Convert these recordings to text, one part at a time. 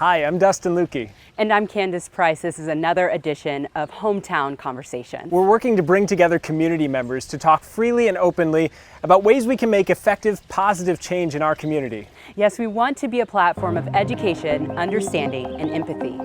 Hi, I'm Dustin Lukey. And I'm Candace Price. This is another edition of Hometown Conversations. We're working to bring together community members to talk freely and openly about ways we can make effective, positive change in our community. Yes, we want to be a platform of education, understanding, and empathy.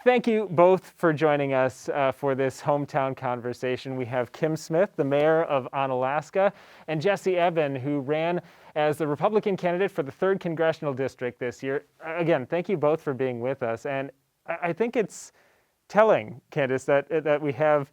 Thank you both for joining us for this hometown conversation. We have Kim Smith, the mayor of Onalaska, and Jessi Ebben, who ran as the Republican candidate for the 3rd Congressional District this year. Again, thank you both for being with us. And I think it's telling, Candace, that we have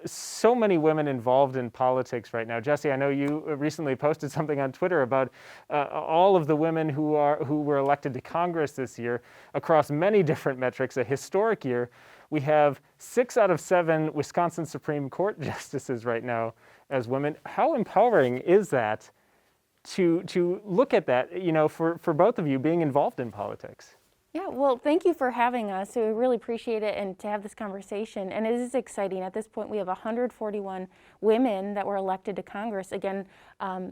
so many women involved in politics right now. Jessi, I know you recently posted something on Twitter about all of the women who were elected to Congress this year across many different metrics, a historic year. We have 6 out of 7 Wisconsin Supreme Court justices right now as women. How empowering is that to look at that, for both of you being involved in politics? Yeah, well, thank you for having us. We really appreciate it and to have this conversation. And it is exciting. At this point, we have 141 women that were elected to Congress, again,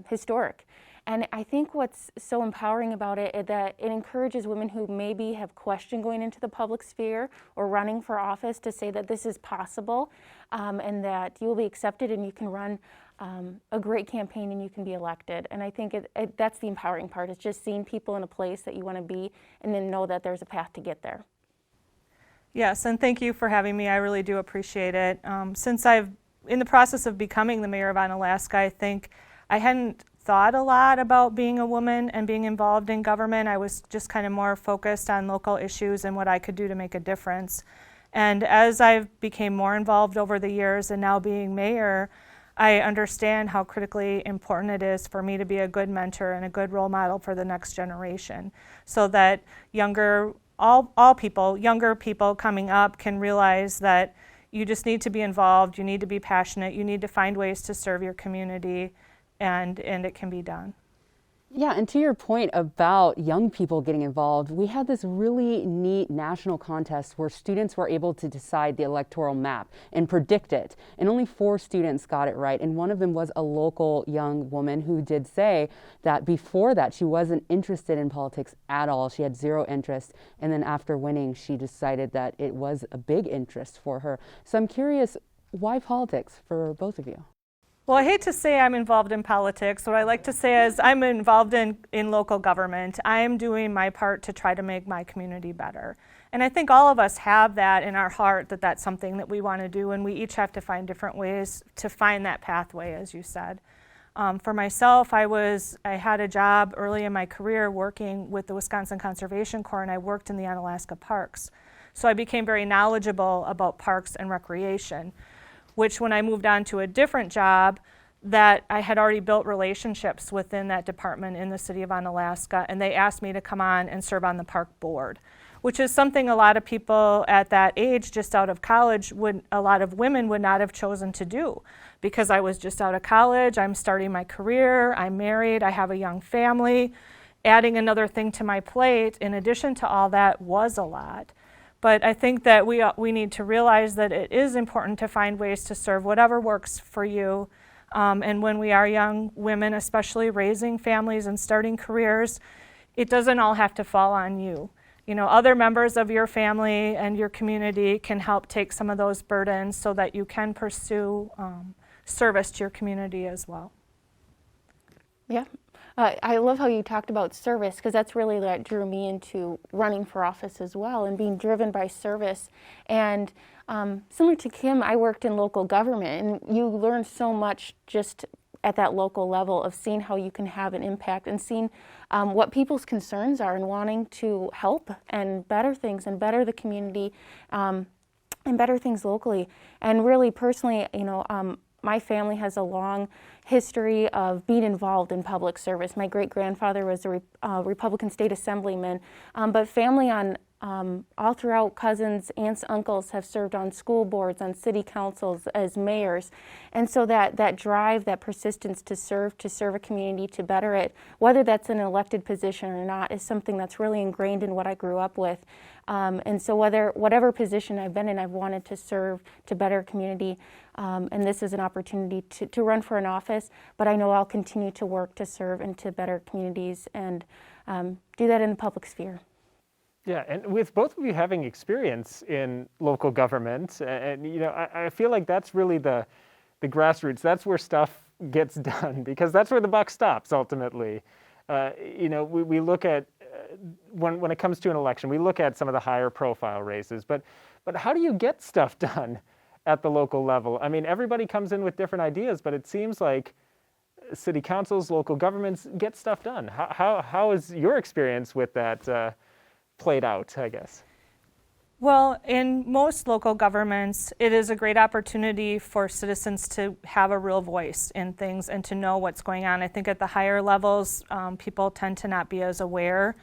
historic. And I think what's so empowering about it is that it encourages women who maybe have questioned going into the public sphere or running for office to say that this is possible and that you will be accepted and you can run a great campaign and you can be elected. And I think that's the empowering part. It's just seeing people in a place that you want to be and then know that there's a path to get there. Yes, and thank you for having me. I really do appreciate it. Since I've in the process of becoming the mayor of Onalaska, I think I hadn't thought a lot about being a woman and being involved in government. I was just kind of more focused on local issues and what I could do to make a difference. And as I've became more involved over the years and now being mayor, I understand how critically important it is for me to be a good mentor and a good role model for the next generation, so that younger people coming up can realize that you just need to be involved, you need to be passionate, you need to find ways to serve your community, and it can be done. Yeah, and to your point about young people getting involved, we had this really neat national contest where students were able to decide the electoral map and predict it. And only 4 students got it right. And one of them was a local young woman who did say that before that she wasn't interested in politics at all. She had 0 interest. And then after winning, she decided that it was a big interest for her. So I'm curious, why politics for both of you? Well, I hate to say I'm involved in politics. What I like to say is I'm involved in local government. I am doing my part to try to make my community better. And I think all of us have that in our heart, that that's something that we want to do, and we each have to find different ways to find that pathway, as you said. For myself, I had a job early in my career working with the Wisconsin Conservation Corps, and I worked in the Onalaska parks. So I became very knowledgeable about parks and recreation, which when I moved on to a different job, that I had already built relationships within that department in the city of Onalaska, and they asked me to come on and serve on the park board, which is something a lot of people at that age, just out of college, a lot of women would not have chosen to do, because I was just out of college, I'm starting my career, I'm married, I have a young family. Adding another thing to my plate, in addition to all that, was a lot. But I think that we need to realize that it is important to find ways to serve whatever works for you. And when we are young women, especially raising families and starting careers, it doesn't all have to fall on you. Other members of your family and your community can help take some of those burdens so that you can pursue service to your community as well. Yeah. I love how you talked about service, because that's really what drew me into running for office as well, and being driven by service. And similar to Kim, I worked in local government, and you learn so much just at that local level of seeing how you can have an impact and seeing what people's concerns are and wanting to help and better things and better the community and better things locally. And really personally, my family has a long history of being involved in public service. My great-grandfather was a Republican state assemblyman, but family on all throughout, cousins, aunts, uncles have served on school boards, on city councils, as mayors. And so that drive, that persistence to serve a community, to better it, whether that's an elected position or not, is something that's really ingrained in what I grew up with. And so whatever position I've been in, I've wanted to serve to better a community. And this is an opportunity to run for an office, but I know I'll continue to work to serve and to better communities and do that in the public sphere. Yeah, and with both of you having experience in local government, and I feel like that's really the grassroots. That's where stuff gets done, because that's where the buck stops ultimately. We look at when it comes to an election, we look at some of the higher profile races, but how do you get stuff done at the local level? I mean, everybody comes in with different ideas, but it seems like city councils, local governments get stuff done. How is your experience with that played out, I guess? Well, in most local governments, it is a great opportunity for citizens to have a real voice in things and to know what's going on. I think at the higher levels, people tend to not be as aware.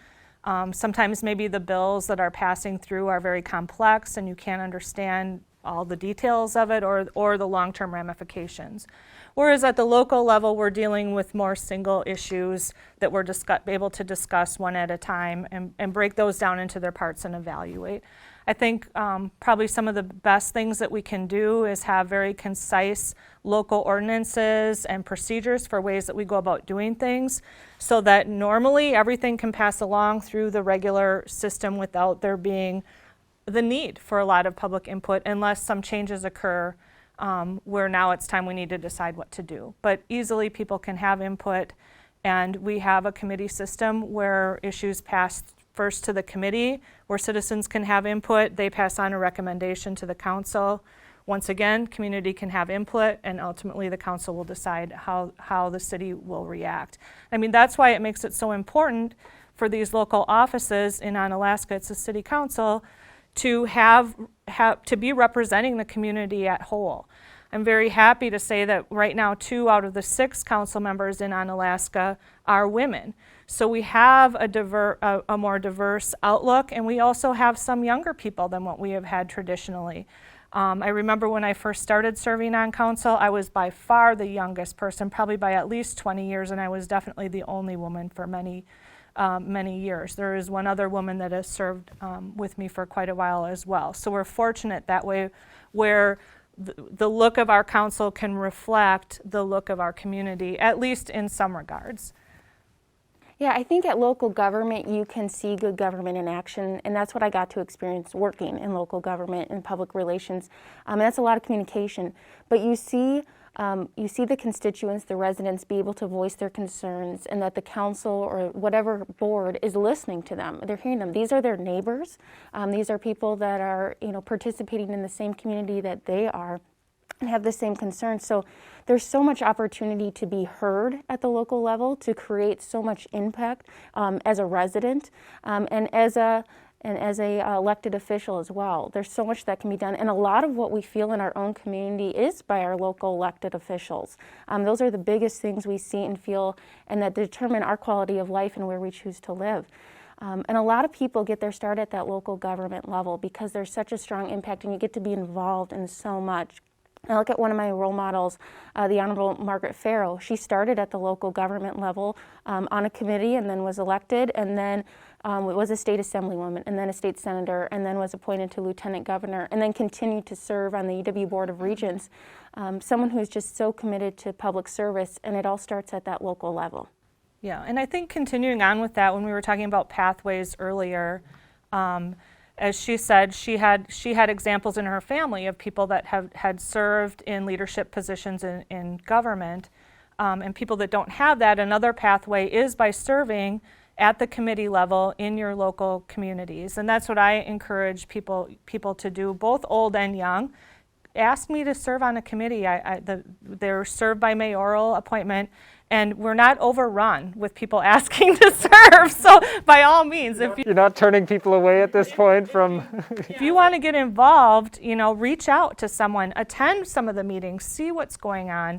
Sometimes maybe the bills that are passing through are very complex and you can't understand all the details of it or the long-term ramifications. Whereas at the local level, we're dealing with more single issues that we're able to discuss one at a time and break those down into their parts and evaluate. I think probably some of the best things that we can do is have very concise local ordinances and procedures for ways that we go about doing things, so that normally everything can pass along through the regular system without there being the need for a lot of public input, unless some changes occur where now it's time we need to decide what to do. But easily people can have input, and we have a committee system where issues pass first to the committee, where citizens can have input. They pass on a recommendation to the council. Once again, community can have input, and ultimately the council will decide how the city will react. I mean, that's why it makes it so important for these local offices in Onalaska, it's a city council, to to be representing the community at whole. I'm very happy to say that right now 2 out of the 6 council members in Onalaska are women. So we have a more diverse outlook, and we also have some younger people than what we have had traditionally. I remember when I first started serving on council, I was by far the youngest person, probably by at least 20 years, and I was definitely the only woman for many years. There is one other woman that has served with me for quite a while as well. So we're fortunate that way, where the look of our council can reflect the look of our community, at least in some regards. Yeah, I think at local government you can see good government in action, and that's what I got to experience working in local government and public relations. That's a lot of communication, but you see the constituents, the residents, be able to voice their concerns, and that the council or whatever board is listening to them. They're hearing them. These are their neighbors. These are people that are participating in the same community that they are and have the same concerns. So there's so much opportunity to be heard at the local level, to create so much impact as a resident and as a elected official as well. There's so much that can be done, and a lot of what we feel in our own community is by our local elected officials. Those are the biggest things we see and feel, and that determine our quality of life and where we choose to live. And a lot of people get their start at that local government level because there's such a strong impact, and you get to be involved in so much. I look at one of my role models, the Honorable Margaret Farrow. She started at the local government level on a committee, and then was elected, and then was a state assemblywoman, and then a state senator, and then was appointed to lieutenant governor, and then continued to serve on the UW Board of Regents. Someone who's just so committed to public service, and it all starts at that local level. Yeah, and I think continuing on with that, when we were talking about pathways earlier, as she said, she had examples in her family of people that had served in leadership positions in government, and people that don't have that. Another pathway is by serving at the committee level in your local communities, and that's what I encourage people to do, both old and young. Ask me to serve on a committee. They're served by mayoral appointment, and we're not overrun with people asking to serve. So by all means, if you're not turning people away at this point from if you want to get involved, reach out to someone, attend some of the meetings, see what's going on.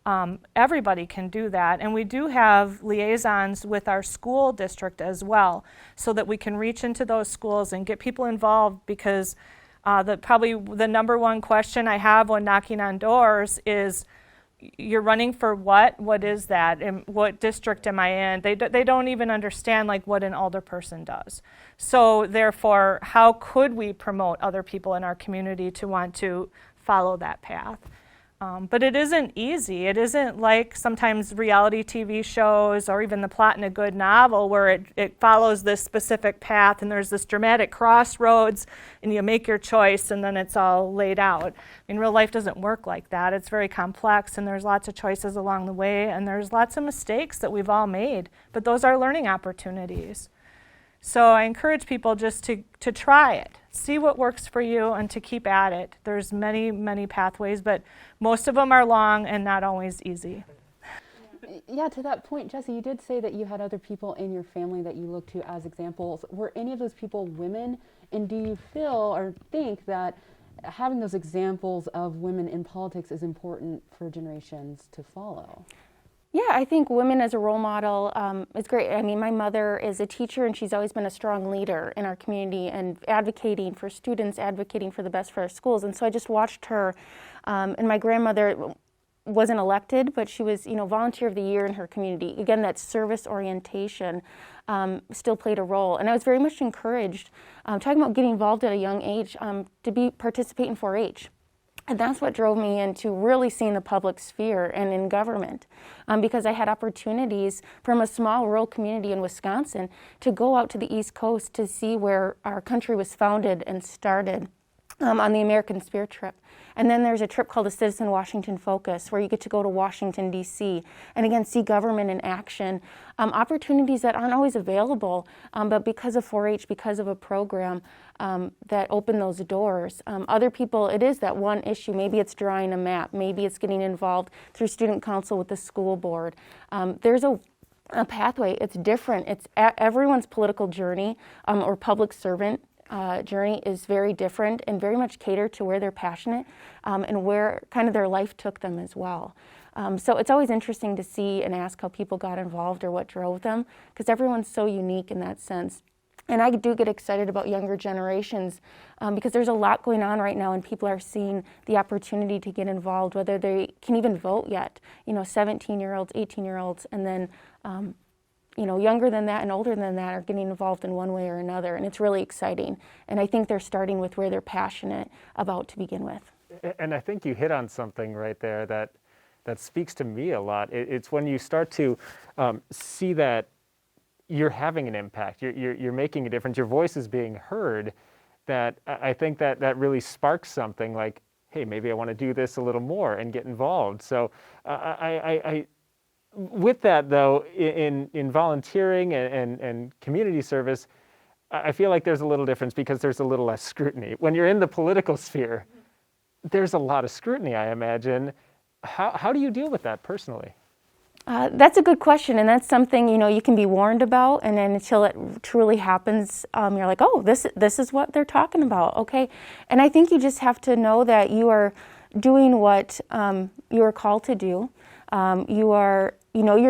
Everybody can do that, and we do have liaisons with our school district as well, so that we can reach into those schools and get people involved, because probably the number one question I have when knocking on doors is, you're running for what? What is that? And what district am I in? They don't even understand like what an alderperson does. So therefore, how could we promote other people in our community to want to follow that path? But it isn't easy. It isn't like sometimes reality TV shows or even the plot in a good novel where it follows this specific path and there's this dramatic crossroads and you make your choice and then it's all laid out. I mean, real life doesn't work like that. It's very complex and there's lots of choices along the way and there's lots of mistakes that we've all made, but those are learning opportunities. So I encourage people just to try it, see what works for you, and to keep at it. There's many, many pathways, but most of them are long and not always easy. Yeah, to that point, Jessi, you did say that you had other people in your family that you looked to as examples. Were any of those people women? And do you feel or think that having those examples of women in politics is important for generations to follow? Yeah, I think women as a role model is great. I mean, my mother is a teacher and she's always been a strong leader in our community and advocating for students, advocating for the best for our schools. And so I just watched her, and my grandmother wasn't elected, but she was, volunteer of the year in her community. Again, that service orientation still played a role. And I was very much encouraged, talking about getting involved at a young age, to participate in 4-H. And that's what drove me into really seeing the public sphere and in government, because I had opportunities from a small rural community in Wisconsin to go out to the East Coast to see where our country was founded and started on the American Sphere trip. And then there's a trip called the Citizen Washington Focus, where you get to go to Washington, D.C., and again, see government in action, opportunities that aren't always available, but because of 4-H, because of a program that opened those doors. Other people, it is that one issue. Maybe it's drawing a map. Maybe it's getting involved through student council with the school board. There's a pathway. It's different. It's everyone's political journey or public servant journey is very different and very much catered to where they're passionate and where kind of their life took them as well. So it's always interesting to see and ask how people got involved or what drove them, because everyone's so unique in that sense. And I do get excited about younger generations because there's a lot going on right now and people are seeing the opportunity to get involved, whether they can even vote yet, 17-year-olds, 18-year-olds, and then younger than that and older than that are getting involved in one way or another, and it's really exciting. And I think they're starting with where they're passionate about to begin with. And I think you hit on something right there that speaks to me a lot. It's when you start to see that you're having an impact, you're making a difference, your voice is being heard, that I think that really sparks something like, hey, maybe I want to do this a little more and get involved. So I with that, though, in volunteering and community service, I feel like there's a little difference because there's a little less scrutiny. When you're in the political sphere, there's a lot of scrutiny, I imagine. How do you deal with that personally? That's a good question, and that's something you can be warned about, and then until it truly happens, you're like, oh, this is what they're talking about, okay? And I think you just have to know that you are doing what you are called to do.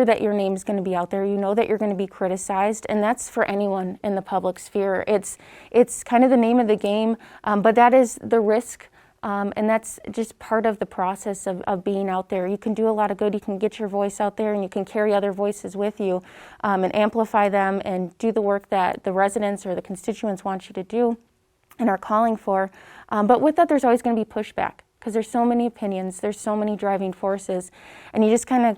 That your name's going to be out there. You know that you're going to be criticized, and that's for anyone in the public sphere. It's kind of the name of the game, but that is the risk, and that's just part of the process of being out there. You can do a lot of good. You can get your voice out there, and you can carry other voices with you and amplify them and do the work that the residents or the constituents want you to do and are calling for. But with that, there's always going to be pushback, because there's so many opinions, there's so many driving forces, and you just kind of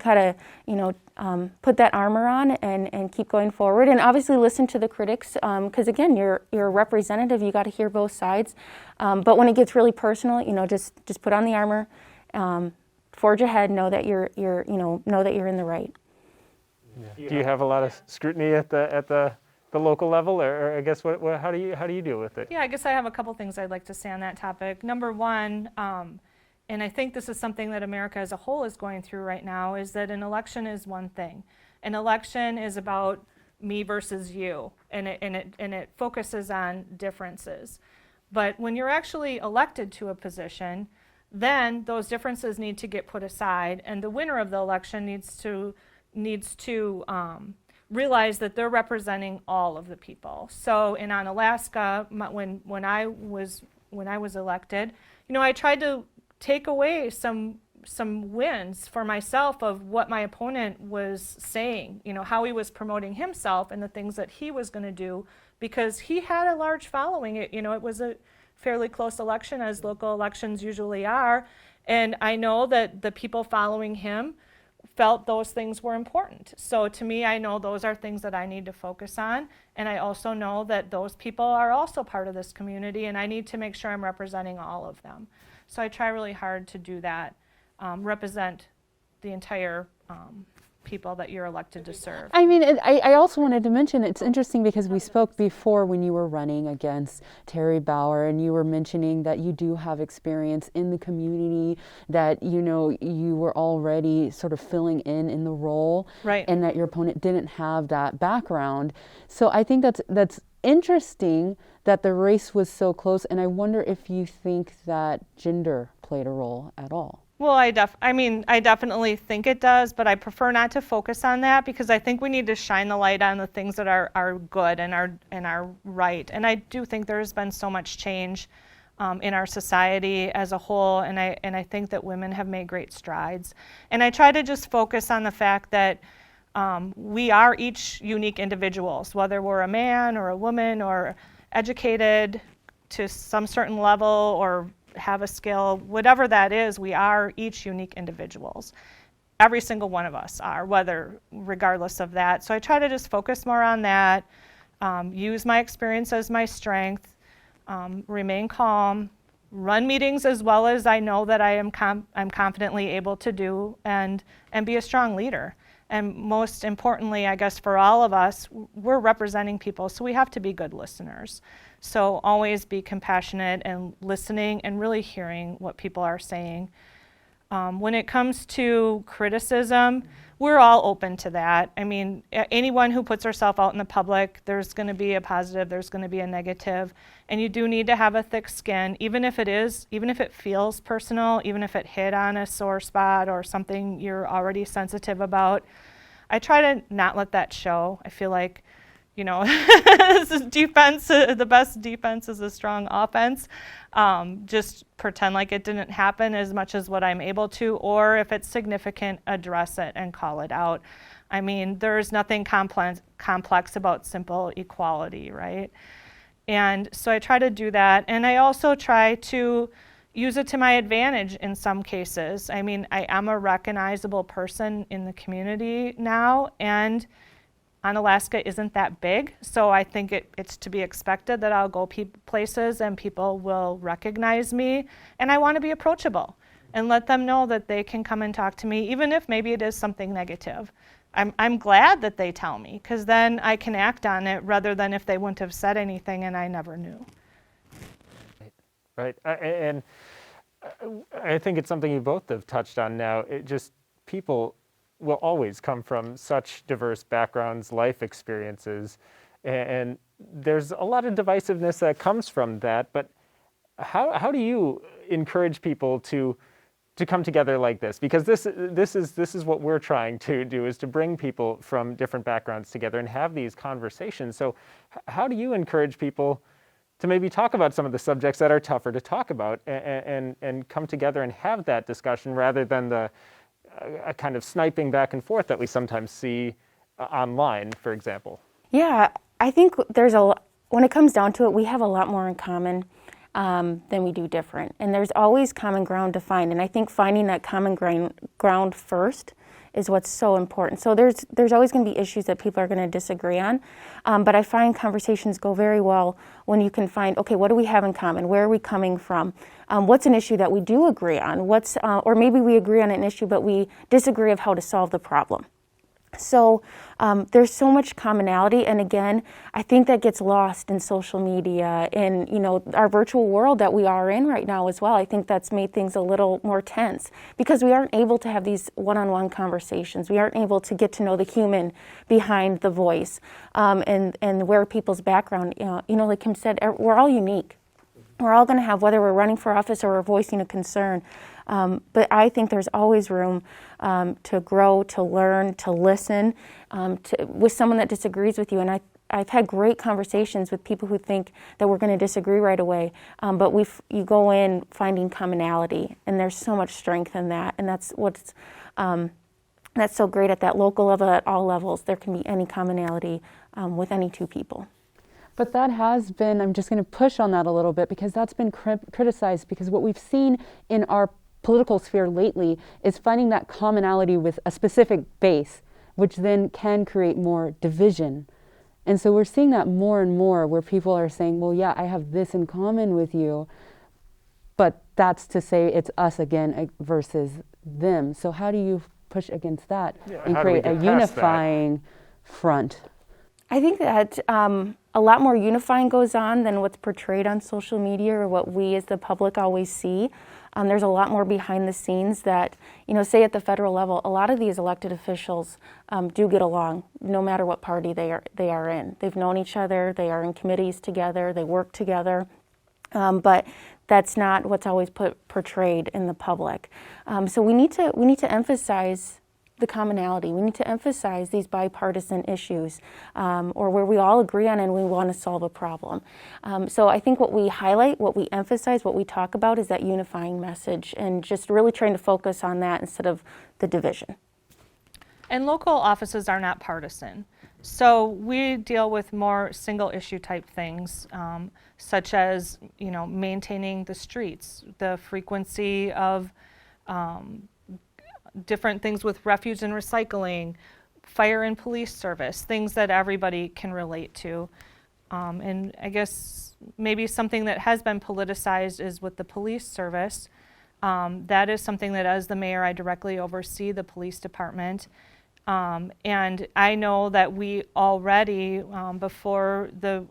put that armor on and keep going forward, and obviously listen to the critics, because again, you're a representative, you got to hear both sides. But when it gets really personal, just put on the armor, forge ahead, know that you're in the right. Yeah. Do you have a lot of scrutiny at the local level, or I guess how do you deal with it? Yeah, I guess I have a couple things I'd like to say on that topic. Number one, and I think this is something that America as a whole is going through right now, is that an election is one thing. An election is about me versus you, and it focuses on differences. But when you're actually elected to a position, then those differences need to get put aside, and the winner of the election needs to realize that they're representing all of the people. So in Onalaska, when I was elected, I tried to take away some wins for myself of what my opponent was saying, how he was promoting himself and the things that he was going to do, because he had a large following. It was a fairly close election, as local elections usually are, and I know that the people following him felt those things were important. So to me, I know those are things that I need to focus on, and I also know that those people are also part of this community, and I need to make sure I'm representing all of them. So I try really hard to do that, represent the entire people that you're elected to serve. I mean, I also wanted to mention, it's interesting because we spoke before when you were running against Terry Bauer, and you were mentioning that you do have experience in the community, that you were already sort of filling in the role, right, and that your opponent didn't have that background. So I think that's interesting that the race was so close, and I wonder if you think that gender played a role at all. Well, I definitely think it does, but I prefer not to focus on that, because I think we need to shine the light on the things that are good and are right. And I do think there's been so much change in our society as a whole, and I think that women have made great strides. And I try to just focus on the fact that we are each unique individuals, whether we're a man or a woman or educated to some certain level or have a skill, whatever that is, we are each unique individuals. Every single one of us are, regardless of that. So I try to just focus more on that, use my experience as my strength, remain calm, run meetings as well as I know that I'm confidently able to do, and be a strong leader. And most importantly, I guess for all of us, we're representing people, so we have to be good listeners. So always be compassionate and listening and really hearing what people are saying. When it comes to criticism, we're all open to that. I mean, anyone who puts herself out in the public, there's going to be a positive, there's going to be a negative, and you do need to have a thick skin, even if it feels personal, even if it hit on a sore spot or something you're already sensitive about. I try to not let that show. I feel like, this is defense. The best defense is a strong offense. Just pretend like it didn't happen as much as what I'm able to, or if it's significant, address it and call it out. I mean, there's nothing complex about simple equality, right? And so I try to do that, and I also try to use it to my advantage in some cases. I mean, I am a recognizable person in the community now, and Onalaska isn't that big, so I think it's to be expected that I'll go places and people will recognize me, and I want to be approachable and let them know that they can come and talk to me, even if maybe it is something negative. I'm glad that they tell me, because then I can act on it rather than if they wouldn't have said anything and I never knew. Right. And I think it's something you both have touched on now. People will always come from such diverse backgrounds, life experiences, and there's a lot of divisiveness that comes from that. But how do you encourage people to come together like this? Because this is what we're trying to do, is to bring people from different backgrounds together and have these conversations. So how do you encourage people to maybe talk about some of the subjects that are tougher to talk about and come together and have that discussion, rather than a kind of sniping back and forth that we sometimes see online, for example? Yeah, I think when it comes down to it, we have a lot more in common than we do different. And there's always common ground to find. And I think finding that common ground first is what's so important. So there's always going to be issues that people are going to disagree on. But I find conversations go very well when you can find, okay, what do we have in common? Where are we coming from? What's an issue that we do agree on? Or maybe we agree on an issue, but we disagree of how to solve the problem. So there's so much commonality, and again, I think that gets lost in social media and our virtual world that we are in right now as well. I think that's made things a little more tense because we aren't able to have these one-on-one conversations. We aren't able to get to know the human behind the voice and where people's background. Like Kim said, we're all unique. We're all going to have, whether we're running for office or we're voicing a concern. But I think there's always room to grow, to learn, to listen with someone that disagrees with you. And I've had great conversations with people who think that we're going to disagree right away, but you go in finding commonality, and there's so much strength in that, and that's what's that's so great at that local level, at all levels. There can be any commonality with any two people. But that has been, I'm just going to push on that a little bit, because that's been criticized, because what we've seen in our political sphere lately is finding that commonality with a specific base, which then can create more division. And so we're seeing that more and more, where people are saying, well, yeah, I have this in common with you, but that's to say it's us again versus them. So how do you push against that and create a unifying front? I think that a lot more unifying goes on than what's portrayed on social media or what we as the public always see. There's a lot more behind the scenes that, say at the federal level, a lot of these elected officials do get along no matter what party they are in. They've known each other, they are in committees together, they work together, but that's not what's always portrayed in the public. So we need to emphasize the commonality. We need to emphasize these bipartisan issues, or where we all agree on and we want to solve a problem. So I think what we highlight, what we emphasize, what we talk about is that unifying message, and just really trying to focus on that instead of the division. And local offices are not partisan. So we deal with more single issue type things, such as, maintaining the streets, the frequency of different things with refuse and recycling, fire and police service, things that everybody can relate to. And I guess maybe something that has been politicized is with the police service. That is something that, as the mayor, I directly oversee the police department. And I know that we already, before the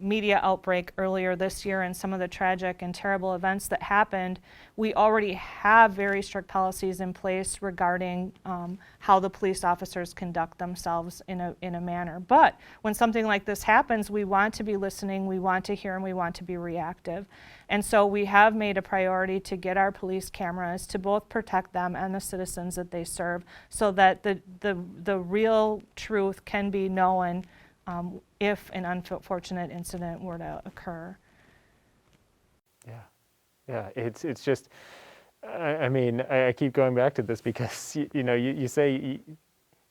media outbreak earlier this year and some of the tragic and terrible events that happened, we already have very strict policies in place regarding how the police officers conduct themselves in a manner. But when something like this happens, we want to be listening, we want to hear, and we want to be reactive. And so we have made a priority to get our police cameras to both protect them and the citizens that they serve, so that the real truth can be known if an unfortunate incident were to occur. Yeah, it's just, I mean, I keep going back to this because, you say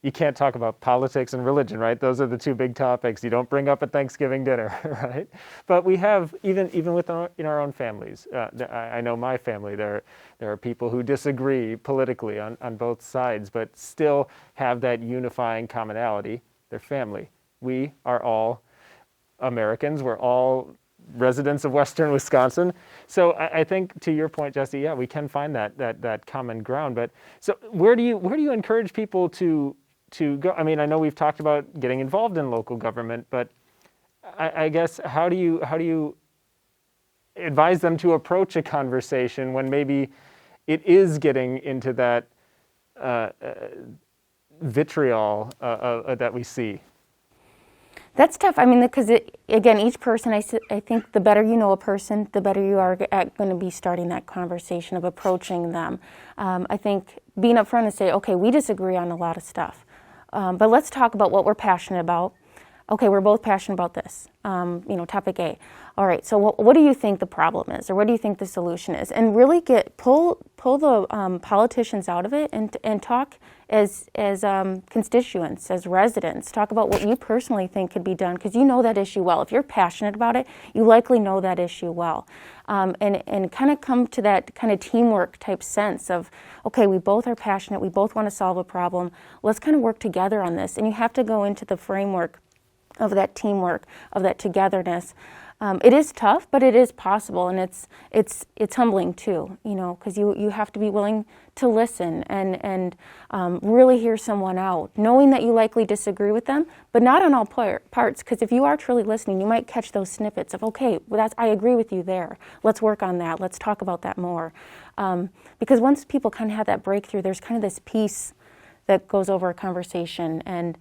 you can't talk about politics and religion, right? Those are the two big topics you don't bring up at Thanksgiving dinner, right? But we have, even within our own families, I know my family, there are people who disagree politically on both sides, but still have that unifying commonality, their family. We are all Americans. We're all residents of Western Wisconsin. So I think, to your point, Jessi, yeah, we can find that common ground. But so where do you encourage people to go? I mean, I know we've talked about getting involved in local government, but I guess how do you advise them to approach a conversation when maybe it is getting into that vitriol that we see? That's tough. I mean, because again, each person, I think the better you know a person, the better you are going to be starting that conversation of approaching them. I think being upfront and say, okay, we disagree on a lot of stuff, but let's talk about what we're passionate about. Okay, we're both passionate about this, topic A. All right, so what do you think the problem is, or what do you think the solution is? And really pull the politicians out of it and talk as constituents, as residents. Talk about what you personally think could be done, because you know that issue well. If you're passionate about it, you likely know that issue well. And kind of come to that kind of teamwork type sense of, okay, we both are passionate, we both want to solve a problem, let's kind of work together on this. And you have to go into the framework of that teamwork, of that togetherness. It is tough, but it is possible, and it's humbling too, because you have to be willing to listen and really hear someone out, knowing that you likely disagree with them, but not on all parts. Because if you are truly listening, you might catch those snippets of, okay, well, I agree with you there. Let's work on that. Let's talk about that more. Because once people kind of have that breakthrough, there's kind of this peace that goes over a conversation, and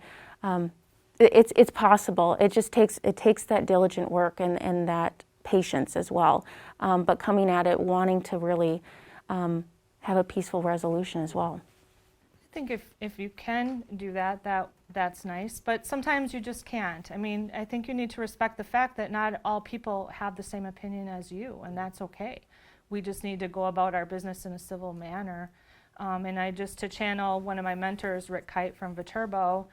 it's possible. It just takes that diligent work and that patience as well. But coming at it wanting to really have a peaceful resolution as well. I think if you can do that's nice, but sometimes you just can't. I mean, I think you need to respect the fact that not all people have the same opinion as you, and that's okay. We just need to go about our business in a civil manner. And to channel one of my mentors, Rick Kite from Viterbo,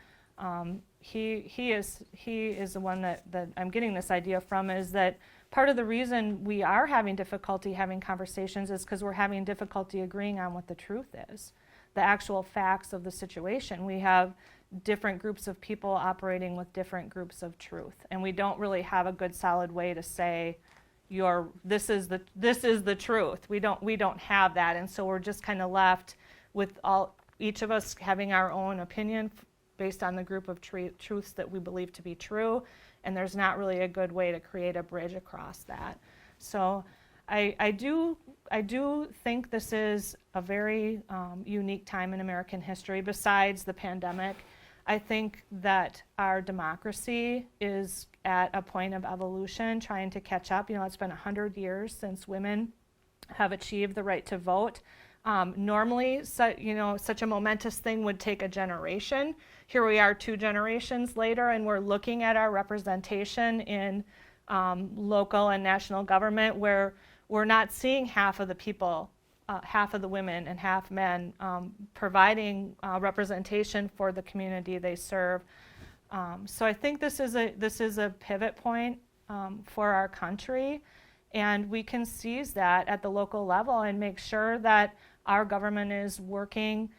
he is the one that I'm getting this idea from, is that part of the reason we are having difficulty having conversations is because we're having difficulty agreeing on what the truth is, the actual facts of the situation. We have different groups of people operating with different groups of truth, and we don't really have a good solid way to say this is the truth. We don't have that, and so we're just kind of left with each of us having our own opinion based on the group of truths that we believe to be true, and there's not really a good way to create a bridge across that. So I do think this is a very unique time in American history. Besides the pandemic, I think that our democracy is at a point of evolution, trying to catch up. It's been 100 years since women have achieved the right to vote. Normally, such a momentous thing would take a generation. Here we are 2 generations later, and we're looking at our representation in local and national government, where we're not seeing half of the people, half of the women and half men, providing representation for the community they serve. So I think this is a pivot point for our country, and we can seize that at the local level and make sure that our government is working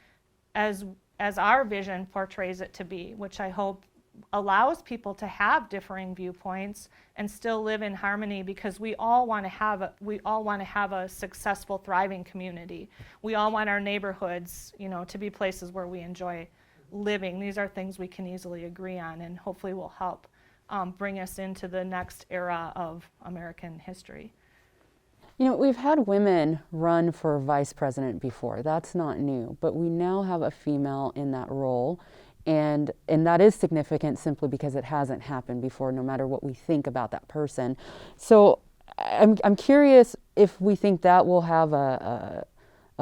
as our vision portrays it to be, which I hope allows people to have differing viewpoints and still live in harmony, because we all want to have a successful, thriving community. We all want our neighborhoods, to be places where we enjoy living. These are things we can easily agree on, and hopefully will help bring us into the next era of American history. We've had women run for vice president before. That's not new, but we now have a female in that role. And that is significant simply because it hasn't happened before, no matter what we think about that person. So I'm curious if we think that will have a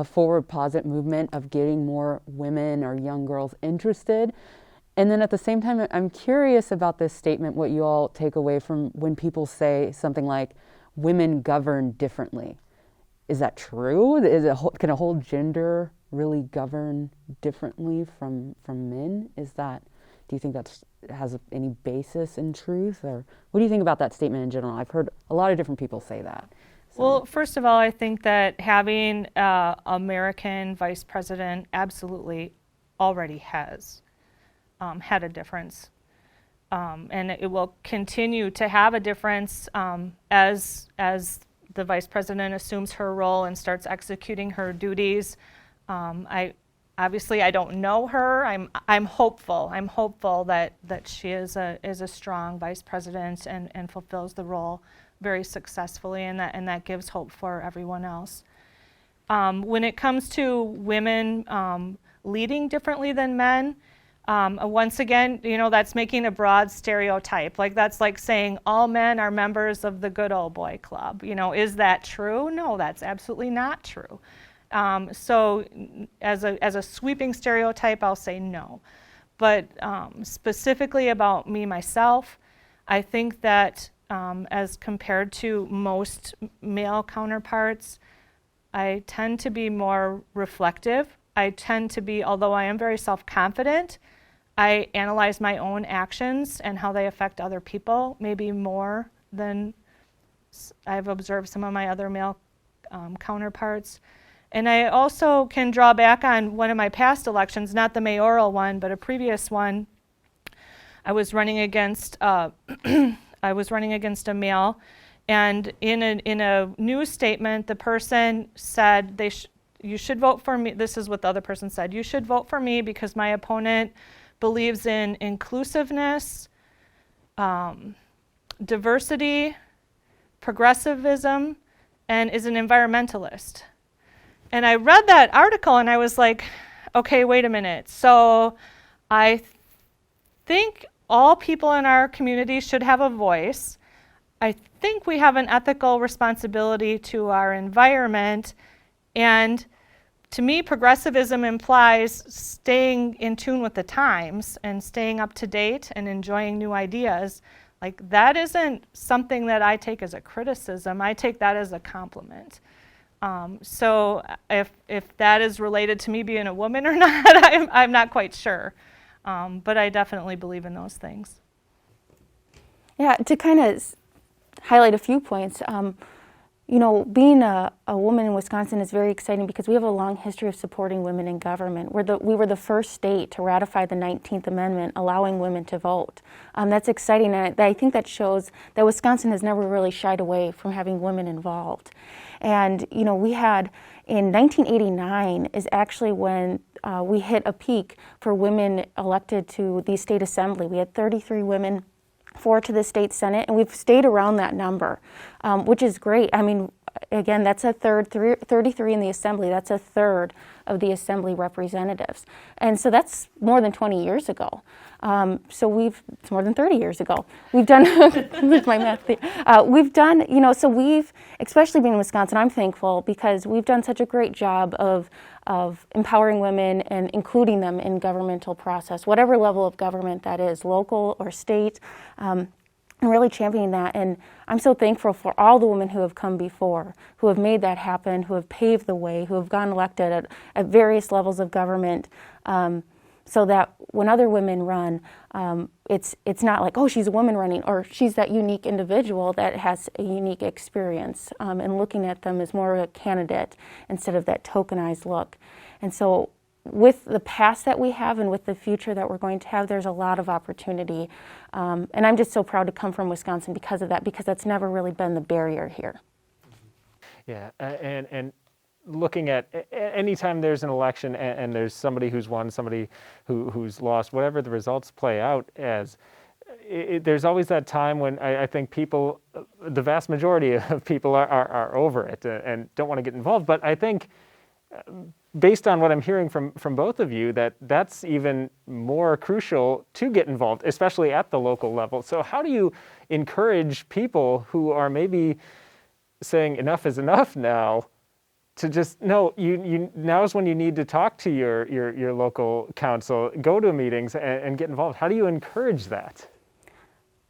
forward positive movement of getting more women or young girls interested. And then at the same time, I'm curious about this statement, what you all take away from when people say something like, women govern differently. Is that true? Can a whole gender really govern differently from men? Do you think that has any basis in truth? Or what do you think about that statement in general? I've heard a lot of different people say that. So. Well, first of all, I think that having an American vice president absolutely already has had a difference. And it will continue to have a difference as the vice president assumes her role and starts executing her duties. I don't know her. I'm hopeful. I'm hopeful that she is a strong vice president and fulfills the role very successfully, and that gives hope for everyone else. When it comes to women leading differently than men, once again, that's making a broad stereotype. That's like saying all men are members of the good old boy club. Is that true? No, that's absolutely not true. So as a sweeping stereotype, I'll say no. But specifically about me, myself, I think that as compared to most male counterparts, I tend to be more reflective. I tend to be, although I am very self-confident, I analyze my own actions and how they affect other people, maybe more than I've observed some of my other male counterparts. And I also can draw back on one of my past elections, not the mayoral one, but a previous one. I was running against a male, and in a news statement, the person said you should vote for me. This is what the other person said. You should vote for me because my opponent believes in inclusiveness, diversity, progressivism, and is an environmentalist. And I read that article and I was like, okay, wait a minute. So I think all people in our community should have a voice. I think we have an ethical responsibility to our environment, and to me, progressivism implies staying in tune with the times and staying up to date and enjoying new ideas. Like, that isn't something that I take as a criticism. I take that as a compliment. So if that is related to me being a woman or not, I'm not quite sure. But I definitely believe in those things. Yeah, to kind of highlight a few points, you know, being a woman in Wisconsin is very exciting because we have a long history of supporting women in government. We were the first state to ratify the 19th Amendment, allowing women to vote. That's exciting, and I think that shows that Wisconsin has never really shied away from having women involved. And, you know, we had, in 1989 is actually when we hit a peak for women elected to the state assembly. We had 33 women, 4 to the state senate, and we've stayed around that number, which is great. I mean, again, that's a third, 33 in the assembly, that's a third of the assembly representatives. And so that's more than 20 years ago. It's more than 30 years ago. We've done, lose my math there. We've done, you know, so we've, especially being in Wisconsin, I'm thankful because we've done such a great job of empowering women and including them in governmental process, whatever level of government that is, local or state, and really championing that. And I'm so thankful for all the women who have come before, who have made that happen, who have paved the way, who have gotten elected at various levels of government, so that when other women run, it's not like, oh, she's a woman running, or she's that unique individual that has a unique experience, and looking at them as more of a candidate instead of that tokenized look. And so with the past that we have and with the future that we're going to have, there's a lot of opportunity. And I'm just so proud to come from Wisconsin because of that, because that's never really been the barrier here. Yeah, and looking at anytime there's an election and there's somebody who's won, somebody who's lost, whatever the results play out as, there's always that time when I think people, the vast majority of people are over it and don't want to get involved. But I think, based on what I'm hearing from both of you, that's even more crucial to get involved, especially at the local level. So how do you encourage people who are maybe saying enough is enough now to just, no, you now's when you need to talk to your local council, go to meetings and get involved? How do you encourage that?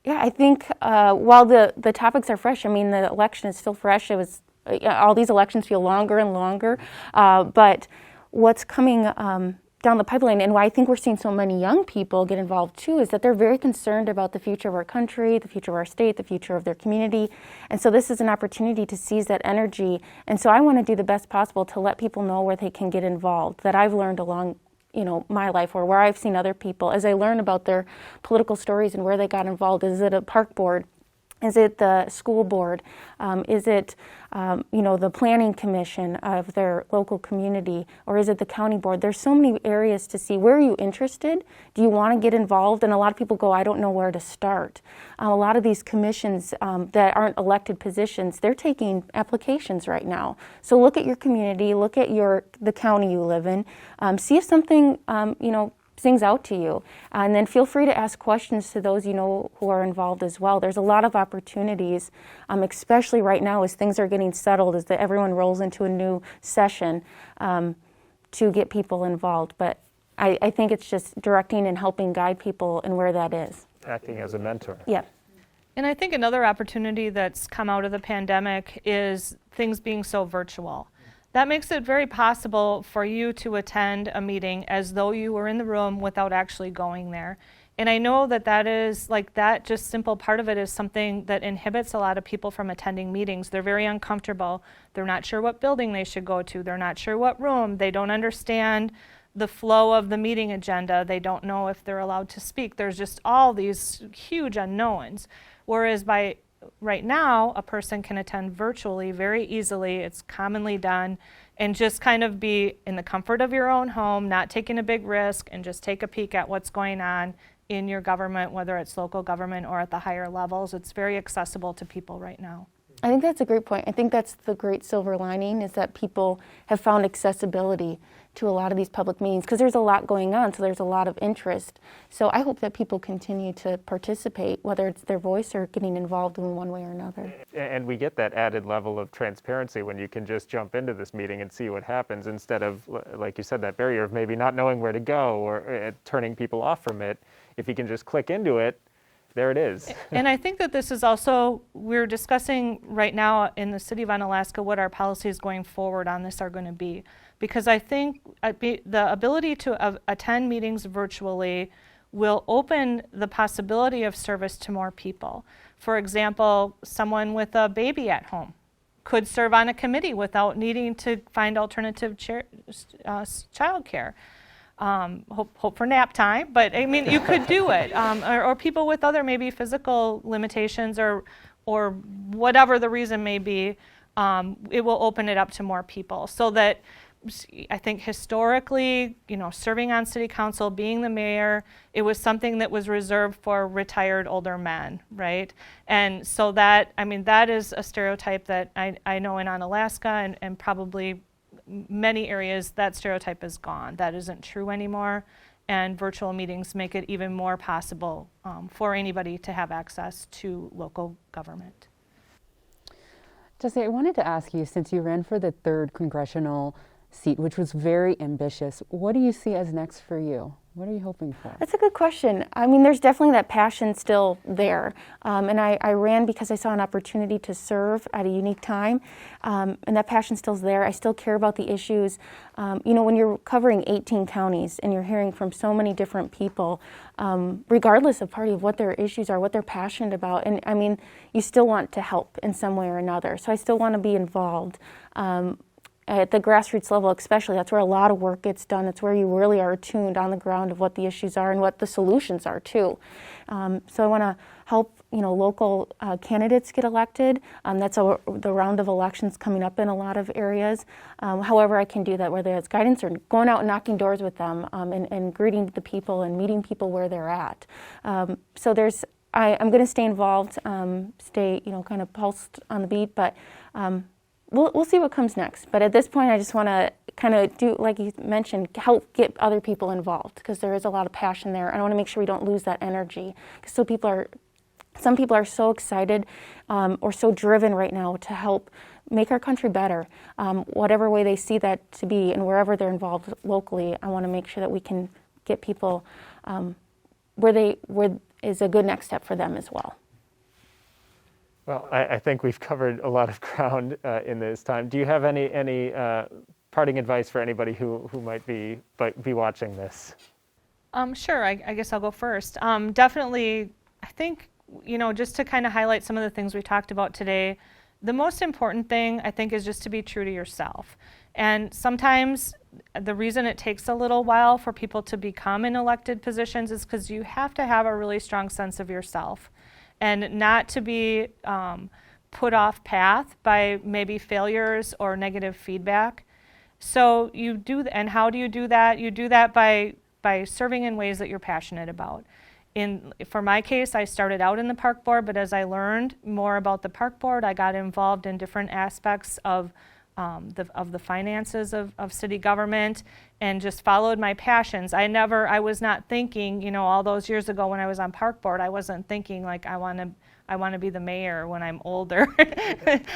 Yeah, I think while the topics are fresh, I mean, the election is still fresh. It was, all these elections feel longer and longer, but what's coming down the pipeline, and why I think we're seeing so many young people get involved too, is that they're very concerned about the future of our country, the future of our state, the future of their community. And so this is an opportunity to seize that energy. And so I want to do the best possible to let people know where they can get involved, that I've learned along, you know, my life, or where I've seen other people, as I learn about their political stories and where they got involved. Is it a park board? Is it the school board? Is it, you know, the planning commission of their local community? Or is it the county board? There's so many areas to see. Where are you interested? Do you want to get involved? And a lot of people go, I don't know where to start. A lot of these commissions that aren't elected positions, they're taking applications right now. So look at your community, look at the county you live in, see if something, you know, sings out to you, and then feel free to ask questions to those you know who are involved as well. There's a lot of opportunities, especially right now as things are getting settled, as everyone rolls into a new session, to get people involved. But I think it's just directing and helping guide people in where that is. Acting as a mentor. Yeah. And I think another opportunity that's come out of the pandemic is things being so virtual. That makes it very possible for you to attend a meeting as though you were in the room without actually going there. And I know that is, like, that just simple part of it is something that inhibits a lot of people from attending meetings. They're very uncomfortable. They're not sure what building they should go to. They're not sure what room. They don't understand the flow of the meeting agenda. They don't know if they're allowed to speak. There's just all these huge unknowns. Whereas right now, a person can attend virtually very easily. It's commonly done, and just kind of be in the comfort of your own home, not taking a big risk, and just take a peek at what's going on in your government, whether it's local government or at the higher levels. It's very accessible to people right now. I think that's a great point. I think that's the great silver lining, is that people have found accessibility to a lot of these public meetings, because there's a lot going on, so there's a lot of interest. So I hope that people continue to participate, whether it's their voice or getting involved in one way or another. And we get that added level of transparency when you can just jump into this meeting and see what happens, instead of, like you said, that barrier of maybe not knowing where to go or turning people off from it. If you can just click into it, there it is. And I think that this is also, we're discussing right now in the city of Onalaska what our policies going forward on this are going to be. Because I think the ability to attend meetings virtually will open the possibility of service to more people. For example, someone with a baby at home could serve on a committee without needing to find alternative childcare. Hope for nap time, but I mean, you could do it. Or people with other maybe physical limitations or whatever the reason may be, it will open it up to more people. So that I think historically, serving on city council, being the mayor, it was something that was reserved for retired older men, right? And so that is a stereotype that I know in Onalaska and probably many areas, that stereotype is gone. That isn't true anymore, and virtual meetings make it even more possible for anybody to have access to local government. Jessi, I wanted to ask you, since you ran for the 3rd congressional seat, which was very ambitious, what do you see as next for you? What are you hoping for? That's a good question. I mean, there's definitely that passion still there. And I ran because I saw an opportunity to serve at a unique time. And that passion still's there. I still care about the issues. When you're covering 18 counties and you're hearing from so many different people, regardless of party, of what their issues are, what they're passionate about. And I mean, you still want to help in some way or another. So I still want to be involved. At the grassroots level especially, that's where a lot of work gets done. It's where you really are attuned on the ground of what the issues are and what the solutions are too. So I want to help local candidates get elected. That's the round of elections coming up in a lot of areas. However I can do that, whether it's guidance or going out and knocking doors with them and greeting the people and meeting people where they're at. So I'm going to stay involved, stay kind of pulsed on the beat, but we'll see what comes next. But at this point, I just want to kind of do, like you mentioned, help get other people involved, because there is a lot of passion there. I want to make sure we don't lose that energy, because some people are so excited or so driven right now to help make our country better, whatever way they see that to be, and wherever they're involved locally. I want to make sure that we can get people where is a good next step for them as well. Well, I think we've covered a lot of ground in this time. Do you have any parting advice for anybody who might be watching this? Sure, I guess I'll go first. Definitely, I think, just to kind of highlight some of the things we talked about today, the most important thing, I think, is just to be true to yourself. And sometimes the reason it takes a little while for people to become in elected positions is because you have to have a really strong sense of yourself, and not to be put off path by maybe failures or negative feedback. So you do, and how do you do that? You do that by serving in ways that you're passionate about. For my case, I started out in the park board, but as I learned more about the park board, I got involved in different aspects of the finances of city government, and just followed my passions. I was not thinking, all those years ago when I was on park board, I wasn't thinking like I want to be the mayor when I'm older.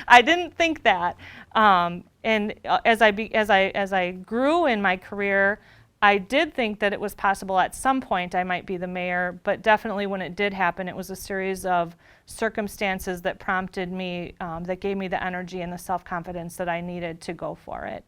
I didn't think that. And as I grew in my career, I did think that it was possible at some point I might be the mayor, but definitely when it did happen, it was a series of circumstances that prompted me, that gave me the energy and the self-confidence that I needed to go for it.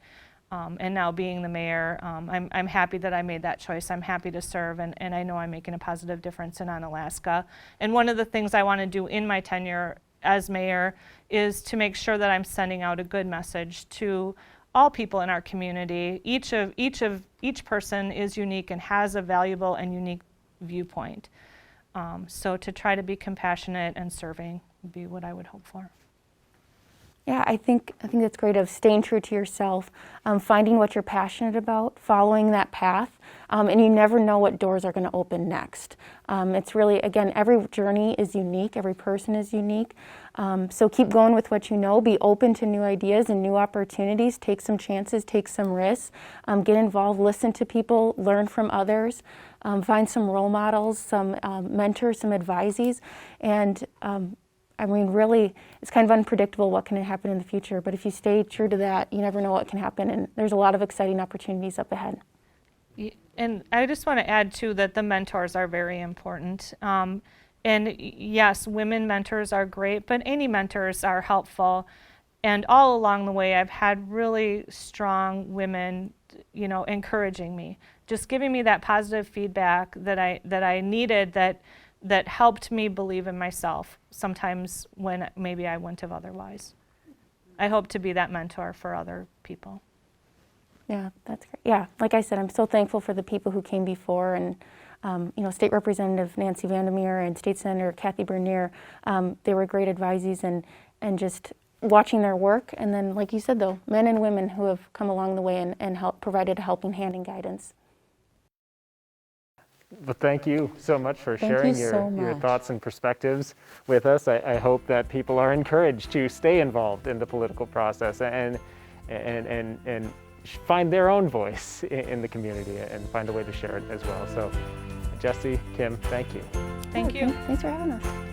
And now being the mayor, I'm happy that I made that choice. I'm happy to serve, and I know I'm making a positive difference in Onalaska. And one of the things I want to do in my tenure as mayor is to make sure that I'm sending out a good message to all people in our community. Each person is unique and has a valuable and unique viewpoint. So to try to be compassionate and serving would be what I would hope for. Yeah, I think that's great of staying true to yourself, finding what you're passionate about, following that path, and you never know what doors are going to open next. It's really, again, every journey is unique, every person is unique, so keep going with what you know, be open to new ideas and new opportunities, take some chances, take some risks, get involved, listen to people, learn from others, find some role models, some mentors, some advisees, and I mean, really, it's kind of unpredictable what can happen in the future, but if you stay true to that, you never know what can happen, and there's a lot of exciting opportunities up ahead. And I just want to add, too, that the mentors are very important. And yes, women mentors are great, but any mentors are helpful. And all along the way, I've had really strong women, you know, encouraging me, just giving me that positive feedback that I needed, that helped me believe in myself sometimes when maybe I wouldn't have otherwise. I hope to be that mentor for other people. Yeah, that's great. Yeah, like I said, I'm so thankful for the people who came before, and you know, State Representative Nancy Vandermeer and State Senator Kathy Bernier. They were great advisees, and just watching their work, and then, like you said, though, men and women who have come along the way and provided a helping hand and guidance. Well, thank you so much for sharing your thoughts and perspectives with us. I hope that people are encouraged to stay involved in the political process and find their own voice in the community and find a way to share it as well. So, Jessi, Kim, thank you. Thank you. Thanks for having us.